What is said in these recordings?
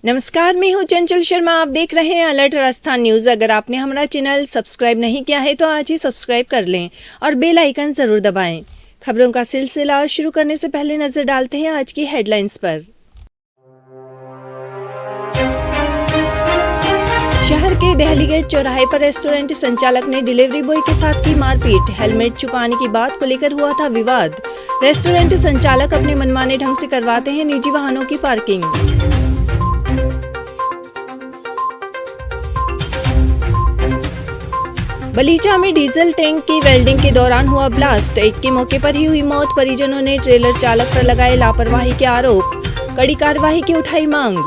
नमस्कार, मैं हूँ चंचल शर्मा। आप देख रहे हैं अलर्ट राजस्थान न्यूज़। अगर आपने हमारा चैनल सब्सक्राइब नहीं किया है तो आज ही सब्सक्राइब कर लें और बेल आइकन ज़रूर दबाएं। खबरों का सिलसिला शुरू करने से पहले नजर डालते हैं आज की हेडलाइंस पर। शहर के दहली गेट चौराहे पर रेस्टोरेंट संचालक ने डिलीवरी बॉय के साथ की मारपीट। हेलमेट छुपाने की बात को लेकर हुआ था विवाद। रेस्टोरेंट संचालक अपने मनमाने ढंग से करवाते हैं निजी वाहनों की पार्किंग। बलीचा में डीजल टैंक की वेल्डिंग के दौरान हुआ ब्लास्ट। एक के मौके पर ही हुई मौत। परिजनों ने ट्रेलर चालक पर लगाए लापरवाही के आरोप। कड़ी कार्रवाई की उठाई मांग।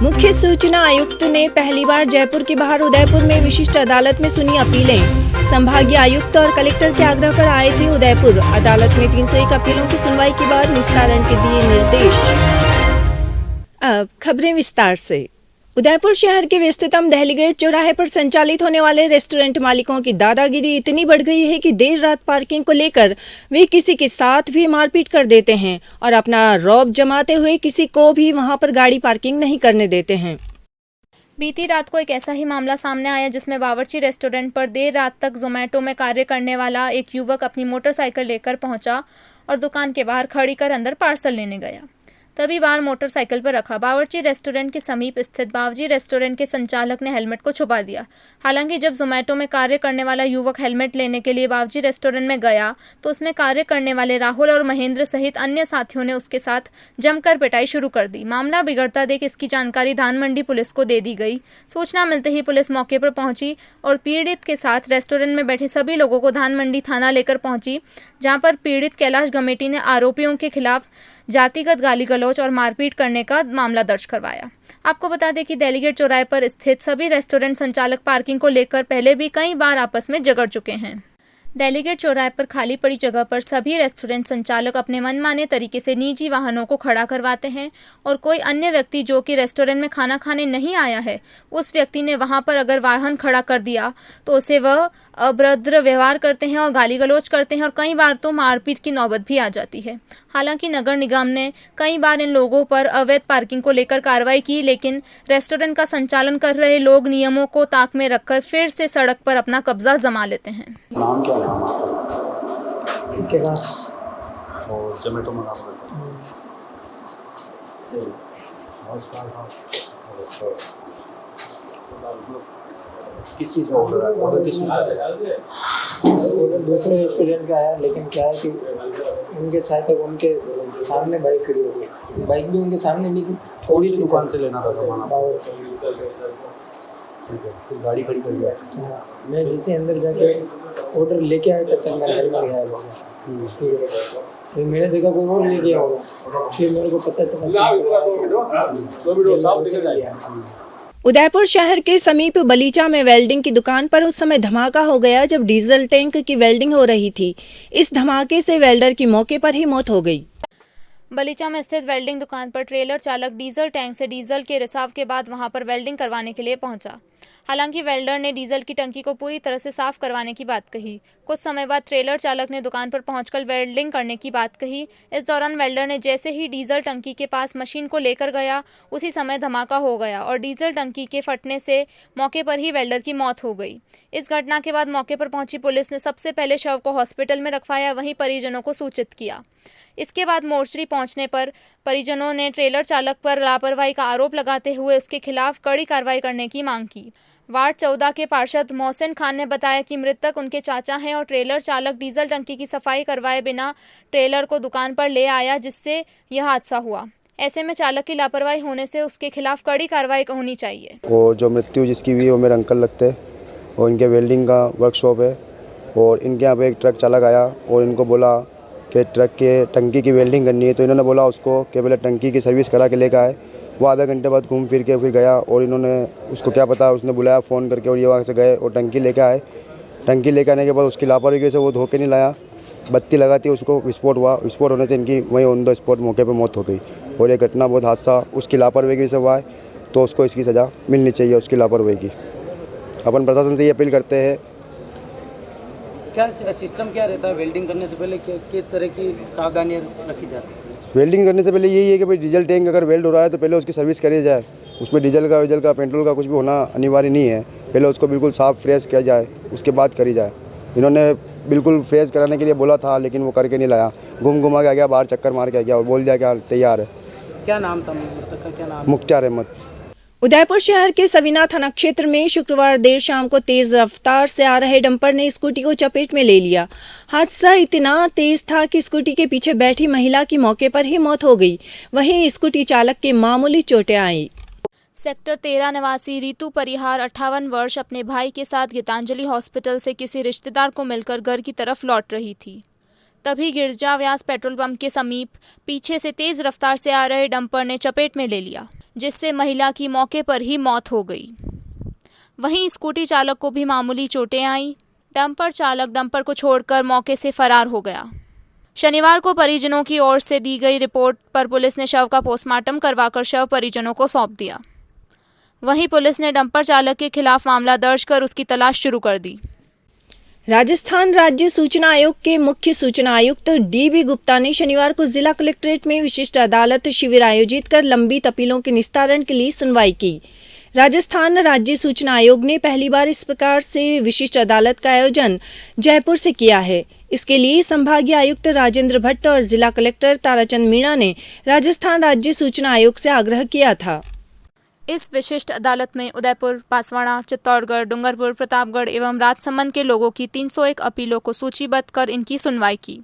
मुख्य सूचना आयुक्त ने पहली बार जयपुर के बाहर उदयपुर में विशिष्ट अदालत में सुनी अपीलें। संभागीय आयुक्त और कलेक्टर के आग्रह पर आए थे उदयपुर। अदालत में 301 अपीलों की सुनवाई के बाद निस्तारण के दिए निर्देश। अब खबरें विस्तार से। उदयपुर शहर के व्यस्ततम दहली गेट चौराहे पर संचालित होने वाले रेस्टोरेंट मालिकों की दादागिरी इतनी बढ़ गई है कि देर रात पार्किंग को लेकर वे किसी के साथ भी मारपीट कर देते हैं और अपना रौब जमाते हुए किसी को भी वहां पर गाड़ी पार्किंग नहीं करने देते हैं। बीती रात को एक ऐसा ही मामला सामने आया जिसमें बावर्ची रेस्टोरेंट पर देर रात तक जोमेटो में कार्य करने वाला एक युवक अपनी मोटरसाइकिल लेकर पहुंचा और दुकान के बाहर खड़ी कर अंदर पार्सल लेने गया। तभी बाहर मोटरसाइकिल पर रखा बावर्ची रेस्टोरेंट के समीप स्थित बावर्ची रेस्टोरेंट के संचालक ने हेलमेट को छुपा दिया। हालांकि जब जोमेटो में कार्य करने वाला युवक हेलमेट लेने के लिए बावर्ची रेस्टोरेंट में गया तो उसमें कार्य करने वाले राहुल और महेंद्र सहित अन्य साथियों ने उसके साथ जमकर पिटाई शुरू कर दी। मामला बिगड़ता देख इसकी जानकारी धान मंडी पुलिस को दे दी गई। सूचना मिलते ही पुलिस मौके पर पहुंची और पीड़ित के साथ रेस्टोरेंट में बैठे सभी लोगों को धान मंडी थाना लेकर पहुंची, जहाँ पर पीड़ित कैलाश गमेटी ने आरोपियों के खिलाफ जातिगत गाली गलौज और मारपीट करने का मामला दर्ज करवाया। आपको बता दें कि दहली गेट चौराहे पर स्थित सभी रेस्टोरेंट संचालक पार्किंग को लेकर पहले भी कई बार आपस में झगड़ चुके हैं। दहली गेट चौराहे पर खाली पड़ी जगह पर सभी रेस्टोरेंट संचालक अपने मनमाने तरीके से निजी वाहनों को खड़ा करवाते हैं और कोई अन्य व्यक्ति जो कि रेस्टोरेंट में खाना खाने नहीं आया है, उस व्यक्ति ने वहां पर अगर वाहन खड़ा कर दिया तो उसे वह अभद्र व्यवहार करते हैं और गाली गलौज करते हैं और कई बार तो मारपीट की नौबत भी आ जाती है। हालांकि नगर निगम ने कई बार इन लोगों पर अवैध पार्किंग को लेकर कार्रवाई की, लेकिन रेस्टोरेंट का संचालन कर रहे लोग नियमों को ताक में रखकर फिर से सड़क पर अपना कब्जा जमा लेते हैं। नाम क्या नाम आपका? कैलाश। और जोमेटो में काम करते हैं? किस चीज़ का ऑर्डर है? ऑर्डर किस चीज़ का है? ऑर्डर दूसरे रेस्टोरेंट का है, लेकिन क्या है कि उनके साथ तक उनके सामने बाइक खड़ी हो गई। बाइक भी उनके सामने नहीं थी, थोड़ी सी दुकान से लेना था सामान आपको? ठीक है, फिर गाड़ी खड़ी कर दिया। हाँ, मैं जैसे अंदर जाके ऑर्डर लेके आया तब तक मेरा हेलमेट गायब हो गया। ठीक है, फिर मैंने देखा कोई और ले गया होगा, फिर मेरे को पता चला। उदयपुर शहर के समीप बलीचा में वेल्डिंग की दुकान पर उस समय धमाका हो गया जब डीजल टैंक की वेल्डिंग हो रही थी। इस धमाके से वेल्डर की मौके पर ही मौत हो गई। बलीचा में स्थित वेल्डिंग दुकान पर ट्रेलर चालक डीजल टैंक से डीजल के रिसाव के बाद वहां पर वेल्डिंग करवाने के लिए पहुंचा। हालांकि वेल्डर ने डीजल की टंकी को पूरी तरह से साफ करवाने की बात कही। कुछ समय बाद ट्रेलर चालक ने दुकान पर पहुंचकर वेल्डिंग करने की बात कही। इस दौरान वेल्डर ने जैसे ही डीजल टंकी के पास मशीन को लेकर गया, उसी समय धमाका हो गया और डीजल टंकी के फटने से मौके पर ही वेल्डर की मौत हो गई। इस घटना के बाद मौके पर पहुंची पुलिस ने सबसे पहले शव को हॉस्पिटल में रखवाया, वहीं परिजनों को सूचित किया। इसके बाद मोर्चरी पहुंचने पर परिजनों ने ट्रेलर चालक पर लापरवाही का आरोप लगाते हुए उसके खिलाफ कड़ी कार्रवाई करने की मांग की। वार्ड 14 के पार्षद मोहसिन खान ने बताया कि मृतक उनके चाचा हैं और ट्रेलर चालक डीजल टंकी की सफाई करवाए बिना ट्रेलर को दुकान पर ले आया, जिससे यह हादसा हुआ। ऐसे में चालक की लापरवाही होने से उसके खिलाफ कड़ी कार्रवाई होनी चाहिए। वो जो मृत्यु जिसकी हुई वो मेरे अंकल लगते हैं और इनके वेल्डिंग का वर्कशॉप है और इनके यहाँ पे एक ट्रक चालक आया और इनको बोला कि ट्रक के टंकी की वेल्डिंग करनी है, तो इन्होंने बोला उसको कि पहले टंकी की सर्विस करा के लेकर आए। वो आधा घंटे बाद घूम फिर के फिर गया और इन्होंने उसको क्या पता, उसने बुलाया फ़ोन करके और ये वहाँ से गए और टंकी लेकर आए। टंकी लेकर आने के बाद उसकी लापरवाही से वो धोखे नहीं लाया, बत्ती लगाती उसको विस्फोट हुआ। विस्फोट होने से इनकी वहीं ऑन द स्पॉट मौके पर मौत हो गई और ये घटना बहुत हादसा उसकी लापरवाही से हुआ है, तो उसको इसकी सज़ा मिलनी चाहिए उसकी लापरवाही की। अपन प्रशासन से ये अपील करते हैं क्या सिस्टम क्या रहता है वेल्डिंग करने से पहले, किस तरह की सावधानियाँ रखी जाती है? वेल्डिंग करने से पहले यही है कि भाई डीजल टैंक अगर वेल्ड हो रहा है तो पहले उसकी सर्विस करी जाए। उसमें डीजल का पेट्रोल का कुछ भी होना अनिवार्य नहीं है। पहले उसको बिल्कुल साफ़ फ्रेश किया जाए, उसके बाद करी जाए। इन्होंने बिल्कुल फ्रेश कराने के लिए बोला था लेकिन वो करके नहीं लाया। घुमा के आ गया, बाहर चक्कर मार के आ गया और बोल दिया कि तैयार है। क्या नाम था मृतक का, क्या नाम? मुख्तार अहमद। उदयपुर शहर के सवीना थाना क्षेत्र में शुक्रवार देर शाम को तेज रफ्तार से आ रहे डंपर ने स्कूटी को चपेट में ले लिया। हादसा इतना तेज था कि स्कूटी के पीछे बैठी महिला की मौके पर ही मौत हो गई। वहीं स्कूटी चालक के मामूली चोटें आई। सेक्टर 13 निवासी रितु परिहार 58 वर्ष अपने भाई के साथ गीतांजलि हॉस्पिटल से किसी रिश्तेदार को मिलकर घर की तरफ लौट रही थी। तभी गिरजा व्यास पेट्रोल पंप के समीप पीछे से तेज रफ्तार से आ रहे डंपर ने चपेट में ले लिया, जिससे महिला की मौके पर ही मौत हो गई। वहीं स्कूटी चालक को भी मामूली चोटें आईं। डंपर चालक डंपर को छोड़कर मौके से फरार हो गया। शनिवार को परिजनों की ओर से दी गई रिपोर्ट पर पुलिस ने शव का पोस्टमार्टम करवाकर शव परिजनों को सौंप दिया। वहीं पुलिस ने डंपर चालक के खिलाफ मामला दर्ज कर उसकी तलाश शुरू कर दी। राजस्थान राज्य सूचना आयोग के मुख्य सूचना आयुक्त डी.बी. गुप्ता ने शनिवार को जिला कलेक्ट्रेट में विशिष्ट अदालत शिविर आयोजित कर लंबित अपीलों के निस्तारण के लिए सुनवाई की। राजस्थान राज्य सूचना आयोग ने पहली बार इस प्रकार से विशिष्ट अदालत का आयोजन जयपुर से किया है। इसके लिए संभागीय आयुक्त राजेंद्र भट्ट और जिला कलेक्टर ताराचंद मीणा ने राजस्थान राज्य सूचना आयोग से आग्रह किया था। इस विशिष्ट अदालत में उदयपुर, बांसवाड़ा, चित्तौड़गढ़, डूंगरपुर, प्रतापगढ़ एवं राजसमंद के लोगों की 301 अपीलों को सूचीबद्ध कर इनकी सुनवाई की।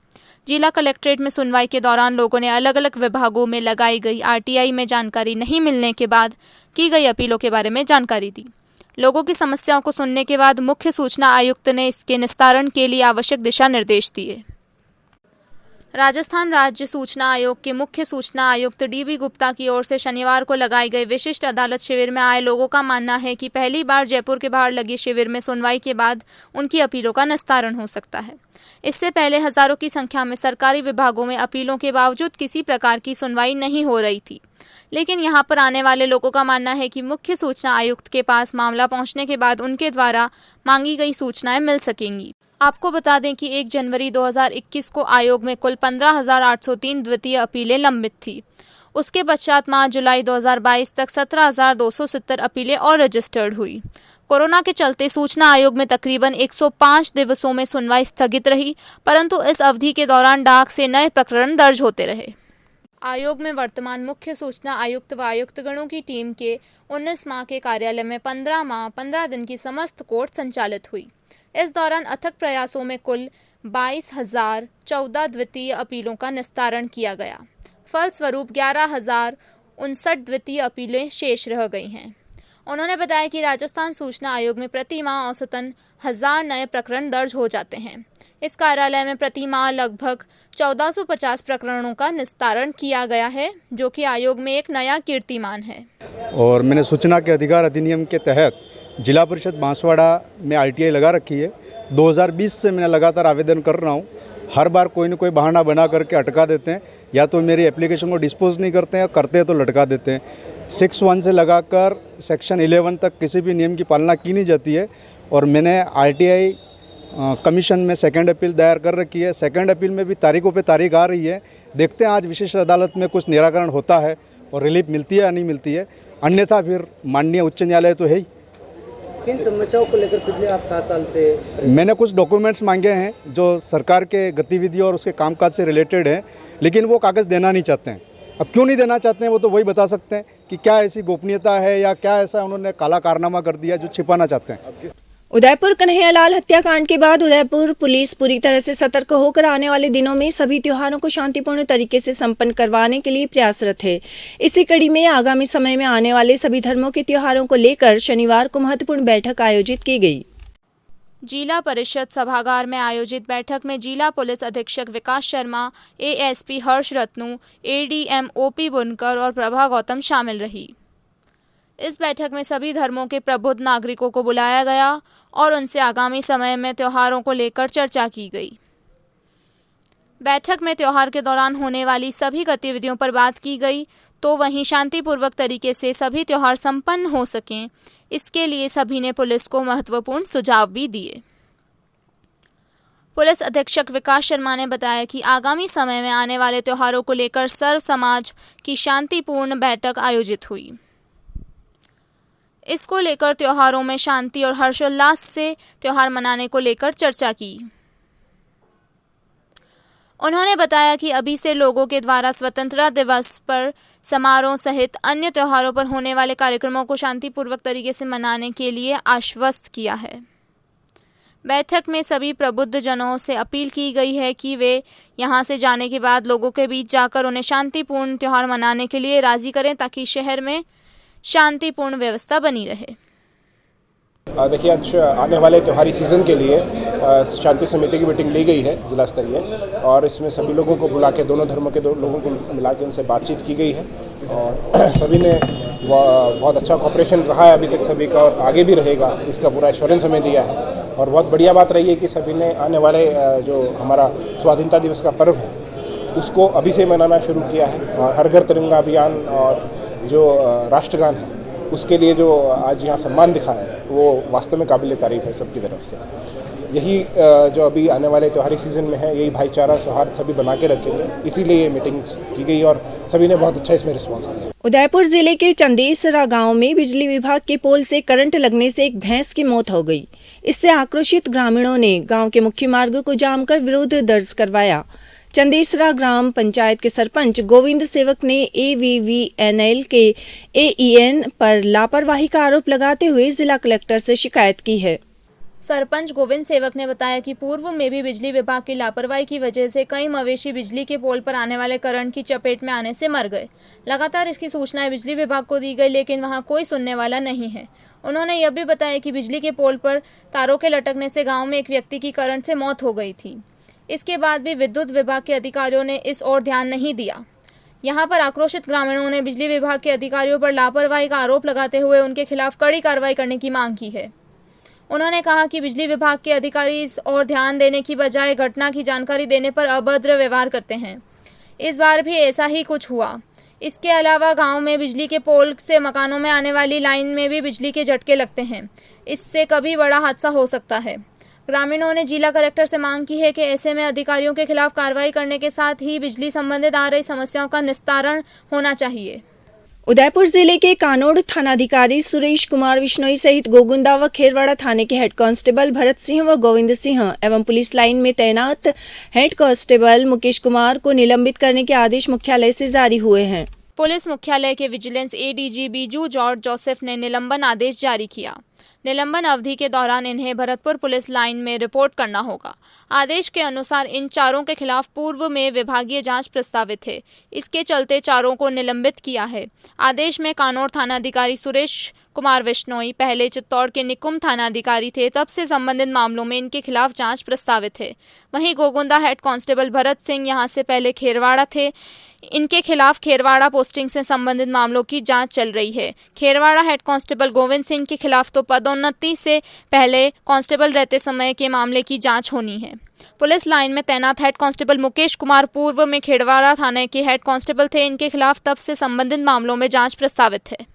जिला कलेक्ट्रेट में सुनवाई के दौरान लोगों ने अलग अलग विभागों में लगाई गई आरटीआई में जानकारी नहीं मिलने के बाद की गई अपीलों के बारे में जानकारी दी। लोगों की समस्याओं को सुनने के बाद मुख्य सूचना आयुक्त ने इसके निस्तारण के लिए आवश्यक दिशा निर्देश दिए। राजस्थान राज्य सूचना आयोग के मुख्य सूचना आयुक्त डी.बी. गुप्ता की ओर से शनिवार को लगाई गई विशिष्ट अदालत शिविर में आए लोगों का मानना है कि पहली बार जयपुर के बाहर लगे शिविर में सुनवाई के बाद उनकी अपीलों का निस्तारण हो सकता है। इससे पहले हजारों की संख्या में सरकारी विभागों में अपीलों के बावजूद किसी प्रकार की सुनवाई नहीं हो रही थी, लेकिन यहां पर आने वाले लोगों का मानना है कि मुख्य सूचना आयुक्त के पास मामला पहुंचने के बाद उनके द्वारा मांगी गई सूचनाएं मिल सकेंगी। आपको बता दें कि 1 जनवरी 2021 को आयोग में कुल 15,803 द्वितीय अपीलें लंबित थी। उसके पश्चात मार्च जुलाई 2022 तक 17,270 अपीलें और रजिस्टर्ड हुई। कोरोना के चलते सूचना आयोग में तकरीबन 105 दिवसों में सुनवाई स्थगित रही, परंतु इस अवधि के दौरान डाक से नए प्रकरण दर्ज होते रहे। आयोग में वर्तमान मुख्य सूचना आयुक्त व आयुक्तगणों की टीम के 19 माह के कार्यालय में 15 माह 15 दिन की समस्त कोर्ट संचालित हुई। इस दौरान अथक प्रयासों में कुल 22,014 द्वितीय अपीलों का निस्तारण किया गया। फलस्वरूप 11,059 द्वितीय अपीलें शेष रह गई हैं। उन्होंने बताया कि राजस्थान सूचना आयोग में प्रति माह औसतन 1000 नए प्रकरण दर्ज हो जाते हैं। इस कार्यालय में प्रति माह लगभग 1450 प्रकरणों का निस्तारण किया गया है, जो कि आयोग में एक नया कीर्तिमान है। और मैंने सूचना के अधिकार अधिनियम के तहत जिला परिषद बांसवाड़ा में आरटीआई लगा रखी है। 2020 से मैं लगातार आवेदन कर रहा हूँ। हर बार कोई न कोई बहाना बना करके अटका देते हैं, या तो मेरी एप्लीकेशन को डिस्पोज नहीं करते हैं, या करते हैं तो लटका देते हैं। 6(1) से लगाकर सेक्शन 11 तक किसी भी नियम की पालना की नहीं जाती है। और मैंने आरटीआई कमीशन में सेकंड अपील दायर कर रखी है। सेकंड अपील में भी तारीखों पे तारीख आ रही है। देखते हैं आज विशेष अदालत में कुछ निराकरण होता है और रिलीफ मिलती है या नहीं मिलती है, अन्यथा फिर माननीय उच्च न्यायालय तो है ही। किन समस्याओं को लेकर पिछले आप 7 साल से? मैंने कुछ डॉक्यूमेंट्स मांगे हैं जो सरकार के गतिविधियों और उसके कामकाज से रिलेटेड हैं, लेकिन वो कागज़ देना नहीं चाहते हैं। अब क्यों नहीं देना चाहते हैं वो तो वही बता सकते हैं कि क्या ऐसी गोपनीयता है या क्या ऐसा उन्होंने काला कारनामा कर दिया जो छिपाना चाहते हैं। उदयपुर कन्हैयालाल हत्याकांड के बाद उदयपुर पुलिस पूरी तरह से सतर्क होकर आने वाले दिनों में सभी त्योहारों को शांतिपूर्ण तरीके से संपन्न करवाने के लिए प्रयासरत है। इसी कड़ी में आगामी समय में आने वाले सभी धर्मों के त्योहारों को लेकर शनिवार को महत्वपूर्ण बैठक आयोजित की गई। जिला परिषद सभागार में आयोजित बैठक में जिला पुलिस अधीक्षक विकास शर्मा, एएसपी हर्ष रत्नू, एडीएम ओपी बुनकर और प्रभा गौतम शामिल रही। इस बैठक में सभी धर्मों के प्रबुद्ध नागरिकों को बुलाया गया और उनसे आगामी समय में त्योहारों को लेकर चर्चा की गई। बैठक में त्योहार के दौरान होने वाली सभी गतिविधियों पर बात की गई, तो वहीं शांतिपूर्वक तरीके से सभी त्योहार संपन्न हो सकें, इसके लिए सभी ने पुलिस को महत्वपूर्ण सुझाव भी दिए। पुलिस अधीक्षक विकास शर्मा ने बताया कि आगामी समय में आने वाले त्योहारों को लेकर सर्व समाज की शांतिपूर्ण बैठक आयोजित हुई। इसको लेकर त्योहारों में शांति और हर्षोल्लास से त्योहार मनाने को लेकर चर्चा की। उन्होंने बताया कि अभी से लोगों के द्वारा स्वतंत्रता दिवस पर समारोह सहित अन्य त्योहारों पर होने वाले कार्यक्रमों को शांतिपूर्वक तरीके से मनाने के लिए आश्वस्त किया है। बैठक में सभी प्रबुद्ध जनों से अपील की गई है कि वे यहां से जाने के बाद लोगों के बीच जाकर उन्हें शांतिपूर्ण त्योहार मनाने के लिए राजी करें ताकि शहर में शांतिपूर्ण व्यवस्था बनी रहे। देखिए, आज आने वाले त्योहारी सीज़न के लिए शांति समिति की मीटिंग ली गई है जिला स्तरीय, और इसमें सभी लोगों को बुला के, दोनों धर्मों के लोगों को मिला के उनसे बातचीत की गई है और सभी ने बहुत अच्छा कोऑपरेशन रहा है अभी तक सभी का, और आगे भी रहेगा, इसका पूरा एश्योरेंस हमें दिया है। और बहुत बढ़िया बात रही है कि सभी ने आने वाले जो हमारा स्वाधीनता दिवस का पर्व है उसको अभी से मनाना शुरू किया है, और हर घर तिरंगा अभियान और जो राष्ट्रगान है उसके लिए जो आज यहाँ सम्मान दिखा है वो वास्तव में काबिल तारीफ़ है सबकी तरफ से। यही जो अभी आने वाले त्योहारी सीज़न में है, यही भाईचारा सौहार्द सभी बना के रखेंगे, इसीलिए ये मीटिंग्स की गई और सभी ने बहुत अच्छा इसमें रिस्पांस दिया। उदयपुर जिले के चंदेसरा गांव में बिजली विभाग के पोल से करंट लगने से एक भैंस की मौत हो गई। इससे आक्रोशित ग्रामीणों ने गांव के मुख्य मार्ग को जाम कर विरोध दर्ज करवाया। चंदेसरा ग्राम पंचायत के सरपंच गोविंद सेवक ने AVVNL के AEN पर लापरवाही का आरोप लगाते हुए जिला कलेक्टर से शिकायत की है। सरपंच गोविंद सेवक ने बताया कि पूर्व में भी बिजली विभाग की लापरवाही की वजह से कई मवेशी बिजली के पोल पर आने वाले करंट की चपेट में आने से मर गए। लगातार इसकी सूचनाएं बिजली विभाग को दी गई, लेकिन वहां कोई सुनने वाला नहीं है। उन्होंने यह भी बताया कि बिजली के पोल पर तारों के लटकने से गाँव में एक व्यक्ति की करंट से मौत हो गई थी। इसके बाद भी विद्युत विभाग के अधिकारियों ने इस ओर ध्यान नहीं दिया। यहां पर आक्रोशित ग्रामीणों ने बिजली विभाग के अधिकारियों पर लापरवाही का आरोप लगाते हुए उनके खिलाफ कड़ी कार्रवाई करने की मांग की है। उन्होंने कहा कि बिजली विभाग के अधिकारी इस ओर ध्यान देने की बजाय घटना की जानकारी देने पर अभद्र व्यवहार करते हैं। इस बार भी ऐसा ही कुछ हुआ। इसके अलावा गांव में बिजली के पोल से मकानों में आने वाली लाइन में भी बिजली के झटके लगते हैं। इससे कभी बड़ा हादसा हो सकता है। ग्रामीणों ने जिला कलेक्टर से मांग की है कि ऐसे में अधिकारियों के खिलाफ कार्रवाई करने के साथ ही बिजली संबंधित आ रही समस्याओं का निस्तारण होना चाहिए। उदयपुर जिले के कानोड़ थानाधिकारी सुरेश कुमार विश्नोई सहित गोगुंदा व खेरवाड़ा थाने के हेड कांस्टेबल भरत सिंह व गोविंद सिंह एवं पुलिस लाइन में तैनात हेड कांस्टेबल मुकेश कुमार को निलंबित करने के आदेश मुख्यालय से जारी हुए हैं। पुलिस मुख्यालय के vigilance ADG Biju George Joseph ने निलंबन आदेश जारी किया। निलंबन अवधि के दौरान इन्हें भरतपुर पुलिस लाइन में रिपोर्ट करना होगा। आदेश के अनुसार इन चारों के खिलाफ पूर्व में विभागीय जांच प्रस्तावित है। इसके चलते चारों को निलंबित किया है। आदेश में कानोड़ थानाधिकारी सुरेश कुमार विश्नोई पहले चित्तौड़ के निकुंम थानाधिकारी थे, तब से संबंधित मामलों में इनके खिलाफ जांच प्रस्तावित है। वहीं गोगुंदा हेड कांस्टेबल भरत सिंह यहां से पहले खेरवाड़ा थे। इनके खिलाफ खेरवाड़ा पोस्टिंग से संबंधित मामलों की जांच चल रही है। खेरवाड़ा हेड कांस्टेबल गोविंद सिंह के खिलाफ तो पदोन्नति से पहले कांस्टेबल रहते समय के मामले की जांच होनी है। पुलिस लाइन में तैनात हेड कांस्टेबल मुकेश कुमार पूर्व में खेरवाड़ा थाने के हेड कांस्टेबल थे। इनके खिलाफ तब से संबंधित मामलों में जांच प्रस्तावित है।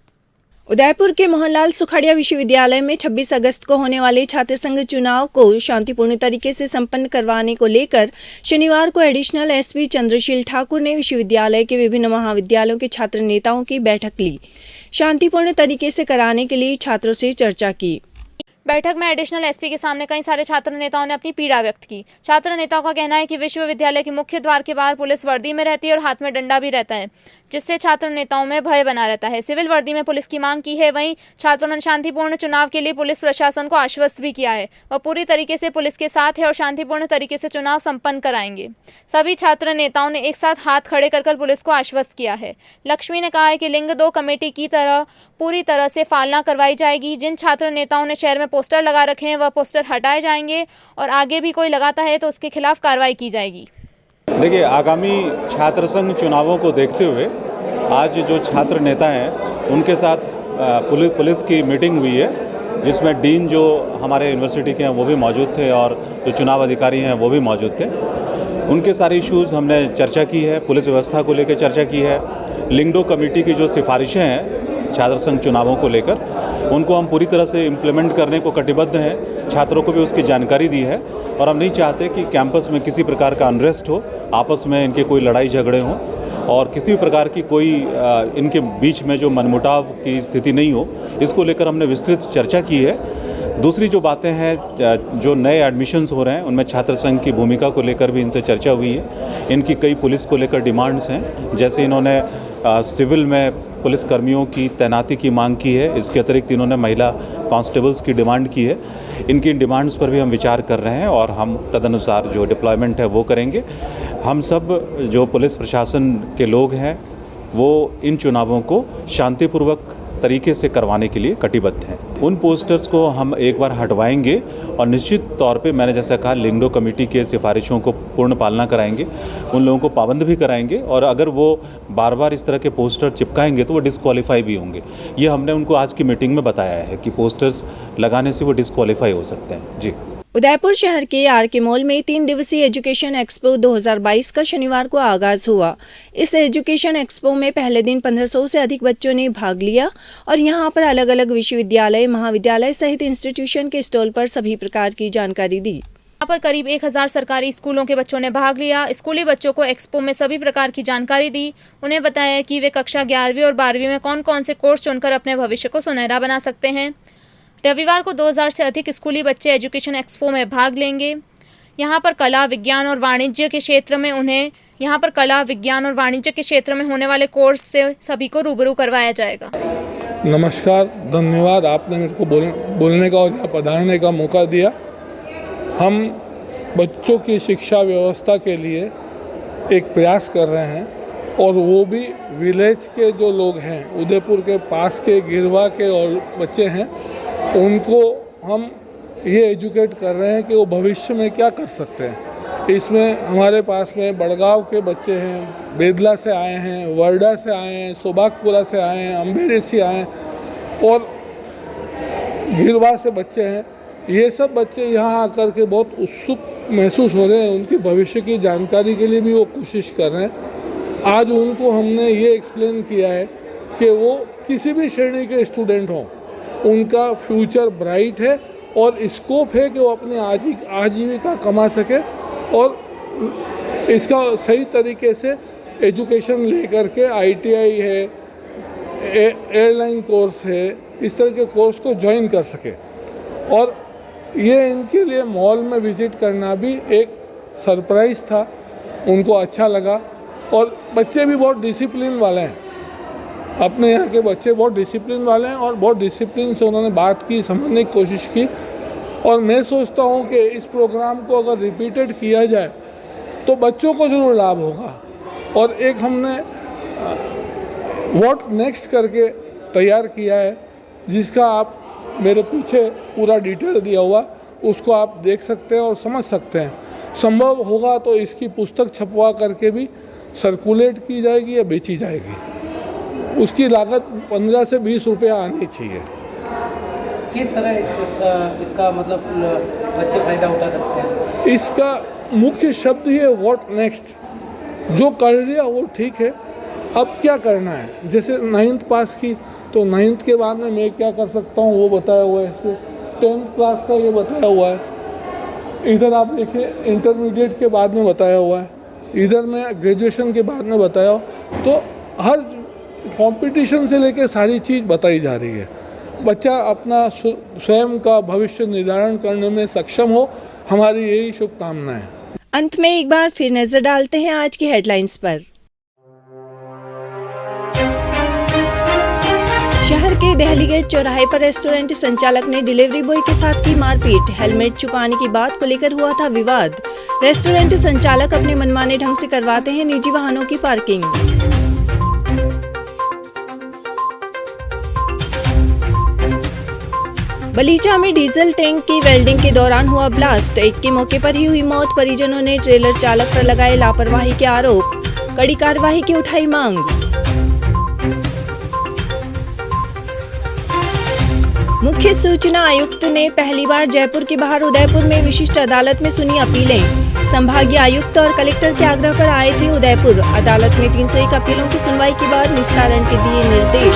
उदयपुर के मोहनलाल सुखाड़िया विश्वविद्यालय में 26 अगस्त को होने वाले छात्र संघ चुनाव को शांतिपूर्ण तरीके से संपन्न करवाने को लेकर शनिवार को एडिशनल SP चंद्रशील ठाकुर ने विश्वविद्यालय के विभिन्न महाविद्यालयों के छात्र नेताओं की बैठक ली। शांतिपूर्ण तरीके से कराने के लिए छात्रों से चर्चा की। बैठक में एडिशनल SP के सामने कई सारे छात्र नेताओं ने अपनी पीड़ा व्यक्त की। छात्र नेताओं का कहना है कि विश्वविद्यालय के मुख्य द्वार के बाहर पुलिस वर्दी में रहती है और हाथ में डंडा भी रहता है, जिससे छात्र नेताओं में भय बना रहता है। सिविल वर्दी में पुलिस की मांग की है। वहीं छात्रों ने शांतिपूर्ण चुनाव के लिए पुलिस प्रशासन को आश्वस्त भी किया है। वह पूरी तरीके से पुलिस के साथ है और शांतिपूर्ण तरीके से चुनाव संपन्न कराएंगे। सभी छात्र नेताओं ने एक साथ हाथ खड़े कर पुलिस को आश्वस्त किया है। लक्ष्मी ने कहा है कि लिंग 2 कमेटी की तरह पूरी तरह से पालना करवाई जाएगी। जिन छात्र नेताओं ने शहर में पोस्टर लगा रखे हैं वह पोस्टर हटाए जाएंगे और आगे भी कोई लगाता है तो उसके खिलाफ कार्रवाई की जाएगी। देखिए, आगामी छात्र संघ चुनावों को देखते हुए आज जो छात्र नेता हैं उनके साथ पुलिस की मीटिंग हुई है, जिसमें डीन जो हमारे यूनिवर्सिटी के हैं वो भी मौजूद थे और जो चुनाव अधिकारी हैं वो भी मौजूद थे। उनके सारे इश्यूज़ हमने चर्चा की है, पुलिस व्यवस्था को लेकर चर्चा की है, लिंग 2 कमेटी की जो सिफारिशें हैं छात्र संघ चुनावों को लेकर उनको हम पूरी तरह से इम्प्लीमेंट करने को कटिबद्ध हैं। छात्रों को भी उसकी जानकारी दी है और हम नहीं चाहते कि कैंपस में किसी प्रकार का अनरेस्ट हो, आपस में इनके कोई लड़ाई झगड़े हों और किसी भी प्रकार की कोई इनके बीच में जो मनमुटाव की स्थिति नहीं हो। इसको लेकर हमने विस्तृत चर्चा की है। दूसरी जो बातें हैं, जो नए एडमिशन्स हो रहे हैं उनमें छात्र संघ की भूमिका को लेकर भी इनसे चर्चा हुई है। इनकी कई पुलिस को लेकर डिमांड्स हैं, जैसे इन्होंने सिविल में पुलिस कर्मियों की तैनाती की मांग की है। इसके अतिरिक्त इन्होंने महिला कांस्टेबल्स की डिमांड की है। इनकी डिमांड्स पर भी हम विचार कर रहे हैं और हम तदनुसार जो डिप्लॉयमेंट है वो करेंगे। हम सब जो पुलिस प्रशासन के लोग हैं वो इन चुनावों को शांतिपूर्वक तरीके से करवाने के लिए कटिबद्ध हैं। उन पोस्टर्स को हम एक बार हटवाएंगे और निश्चित तौर पे मैंने जैसा कहा लिंगडो कमेटी के सिफारिशों को पूर्ण पालना कराएंगे, उन लोगों को पाबंद भी कराएंगे और अगर वो बार बार इस तरह के पोस्टर चिपकाएंगे तो वो डिस्क्वालीफाई भी होंगे। ये हमने उनको आज की मीटिंग में बताया है कि पोस्टर्स लगाने से वो डिस्क्वालीफाई हो सकते हैं। जी। उदयपुर शहर के आर.के. मॉल में 3 दिवसीय एजुकेशन एक्सपो 2022 का शनिवार को आगाज हुआ। इस एजुकेशन एक्सपो में पहले दिन 1500 से अधिक बच्चों ने भाग लिया और यहां पर अलग अलग विश्वविद्यालय, महाविद्यालय सहित इंस्टीट्यूशन के स्टॉल पर सभी प्रकार की जानकारी दी। यहाँ पर करीब 1000 सरकारी स्कूलों के बच्चों ने भाग लिया। स्कूली बच्चों को एक्सपो में सभी प्रकार की जानकारी दी। उन्हें बताया कि वे कक्षा 11वीं और 12वीं में कौन कौन से कोर्स चुनकर अपने भविष्य को सुनहरा बना सकते हैं। रविवार को 2000 से अधिक स्कूली बच्चे एजुकेशन एक्सपो में भाग लेंगे। यहाँ पर कला, विज्ञान और वाणिज्य के क्षेत्र में होने वाले कोर्स से सभी को रूबरू करवाया जाएगा। नमस्कार, धन्यवाद आपने मेरे को बोलने का और यहाँ पधारने का मौका दिया। हम बच्चों की शिक्षा व्यवस्था के लिए एक प्रयास कर रहे हैं और वो भी विलेज के जो लोग हैं, उदयपुर के पास के गिरवा के और बच्चे हैं, उनको हम ये एजुकेट कर रहे हैं कि वो भविष्य में क्या कर सकते हैं। इसमें हमारे पास में बड़गांव के बच्चे हैं, बेदला से आए हैं, वर्डा से आए हैं, सोबागपुरा से आए हैं, अम्बेरे से आए हैं और गिरवा से बच्चे हैं। ये सब बच्चे यहाँ आकर के बहुत उत्सुक महसूस हो रहे हैं। उनकी भविष्य की जानकारी के लिए भी वो कोशिश कर रहे हैं। आज उनको हमने ये एक्सप्लेन किया है कि वो किसी भी श्रेणी के स्टूडेंट हों, उनका फ्यूचर ब्राइट है और स्कोप है कि वो अपनी आजीविका कमा सके और इसका सही तरीके से एजुकेशन लेकर के ITI है, एयरलाइन कोर्स है, इस तरह के कोर्स को ज्वाइन कर सके। और ये इनके लिए मॉल में विज़िट करना भी एक सरप्राइज़ था, उनको अच्छा लगा। और बच्चे भी बहुत डिसिप्लिन वाले हैं, अपने यहाँ के बच्चे बहुत डिसिप्लिन वाले हैं और बहुत डिसिप्लिन से उन्होंने बात की, समझने की कोशिश की। और मैं सोचता हूँ कि इस प्रोग्राम को अगर रिपीटेड किया जाए तो बच्चों को ज़रूर लाभ होगा। और एक हमने व्हाट नेक्स्ट करके तैयार किया है, जिसका आप मेरे पीछे पूरा डिटेल दिया हुआ, उसको आप देख सकते हैं और समझ सकते हैं। संभव होगा तो इसकी पुस्तक छपवा करके भी सर्कुलेट की जाएगी या बेची जाएगी। उसकी लागत 15 से 20 रुपया आनी चाहिए। किस तरह इसका मतलब बच्चे फ़ायदा उठा सकते हैं? इसका मुख्य शब्द ही है व्हाट नेक्स्ट। जो कर लिया वो ठीक है, अब क्या करना है। जैसे 9th पास की तो 9th के बाद में मैं क्या कर सकता हूँ वो बताया हुआ है इसमें। 10th क्लास का ये बताया हुआ है। इधर आप देखिए इंटरमीडिएट के बाद में बताया हुआ है, इधर में ग्रेजुएशन के बाद में बताया हो। तो हर कंपटीशन से लेके सारी चीज़ बताई जा रही है। बच्चा अपना स्वयं का भविष्य निर्धारण करने में सक्षम हो, हमारी यही शुभकामनाएं हैं। अंत में एक बार फिर नजर डालते हैं आज की हेडलाइंस पर। शहर के दहली गेट चौराहे पर रेस्टोरेंट संचालक ने डिलीवरी बॉय के साथ की मारपीट। हेलमेट छुपाने की बात को लेकर हुआ था विवाद। रेस्टोरेंट संचालक अपने मनमाने ढंग से करवाते हैं निजी वाहनों की पार्किंग। बलीचा में डीजल टैंक की वेल्डिंग के दौरान हुआ ब्लास्ट। एक के मौके पर ही हुई मौत। परिजनों ने ट्रेलर चालक पर लगाए लापरवाही के आरोप। कड़ी कार्रवाई की उठाई मांग। मुख्य सूचना आयुक्त ने पहली बार जयपुर के बाहर उदयपुर में विशिष्ट अदालत में सुनी अपीलें। संभागीय आयुक्त और कलेक्टर के आग्रह पर आए थे उदयपुर। अदालत में 301 अपीलों की सुनवाई के बाद निस्तारण के दिए निर्देश।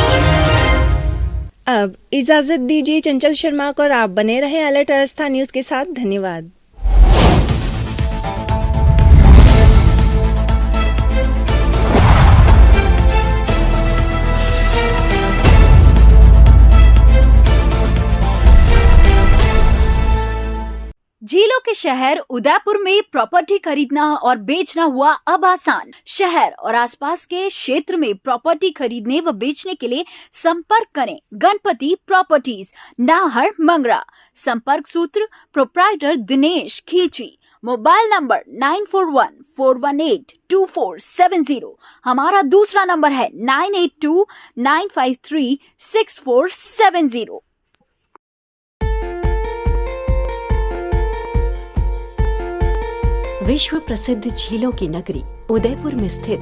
अब इजाजत दीजिए चंचल शर्मा को और आप बने रहें अलर्ट राजस्थान न्यूज के साथ। धन्यवाद। झीलों के शहर उदयपुर में प्रॉपर्टी खरीदना और बेचना हुआ अब आसान। शहर और आसपास के क्षेत्र में प्रॉपर्टी खरीदने व बेचने के लिए संपर्क करें गणपति प्रॉपर्टीज, नाहर, मंगरा। संपर्क सूत्र प्रोप्राइटर दिनेश खींची। Mobile number 9414182470। हमारा दूसरा नंबर है 9829536470। विश्व प्रसिद्ध झीलों की नगरी उदयपुर में स्थित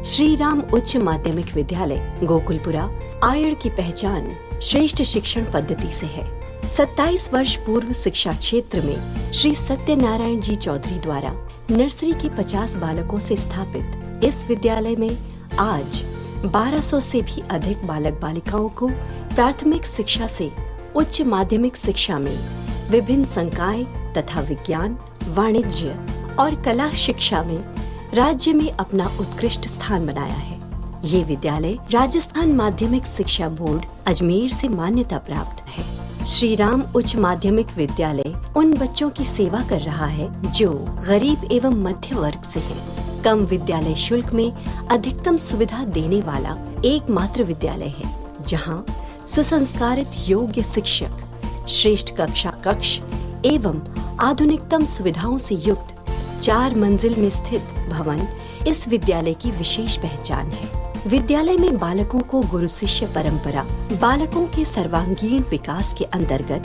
श्री राम उच्च माध्यमिक विद्यालय गोकुलपुरा आयड़ की पहचान श्रेष्ठ शिक्षण पद्धति से है। 27 वर्ष पूर्व शिक्षा क्षेत्र में श्री सत्यनारायण जी चौधरी द्वारा नर्सरी के 50 बालकों से स्थापित इस विद्यालय में आज 1200 से भी अधिक बालक बालिकाओं को प्राथमिक शिक्षा से उच्च माध्यमिक शिक्षा में विभिन्न संकाय तथा विज्ञान, वाणिज्य और कला शिक्षा में राज्य में अपना उत्कृष्ट स्थान बनाया है। ये विद्यालय राजस्थान माध्यमिक शिक्षा बोर्ड अजमेर से मान्यता प्राप्त है। श्री राम उच्च माध्यमिक विद्यालय उन बच्चों की सेवा कर रहा है जो गरीब एवं मध्य वर्ग से हैं। कम विद्यालय शुल्क में अधिकतम सुविधा देने वाला एकमात्र विद्यालय है जहां सुसंस्कारित योग्य शिक्षक, श्रेष्ठ कक्षा कक्ष एवं आधुनिकतम सुविधाओं से युक्त 4 मंजिल में स्थित भवन इस विद्यालय की विशेष पहचान है। विद्यालय में बालकों को गुरु शिष्य परंपरा, बालकों के सर्वांगीण विकास के अंतर्गत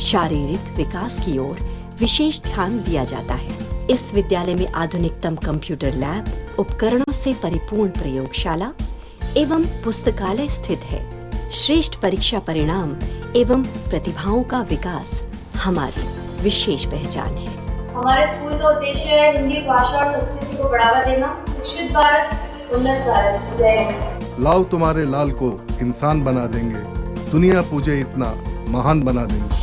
शारीरिक विकास की ओर विशेष ध्यान दिया जाता है। इस विद्यालय में आधुनिकतम कंप्यूटर लैब, उपकरणों से परिपूर्ण प्रयोगशाला एवं पुस्तकालय स्थित है। श्रेष्ठ परीक्षा परिणाम एवं प्रतिभाओं का विकास हमारी विशेष पहचान है। हमारे स्कूल का उद्देश्य है हिंदी भाषा और संस्कृति को बढ़ावा देना। शिक्षित भारत, उन्नत भारत। जय हिंद। लाओ तुम्हारे लाल को इंसान बना देंगे, दुनिया पूजे इतना महान बना देंगे।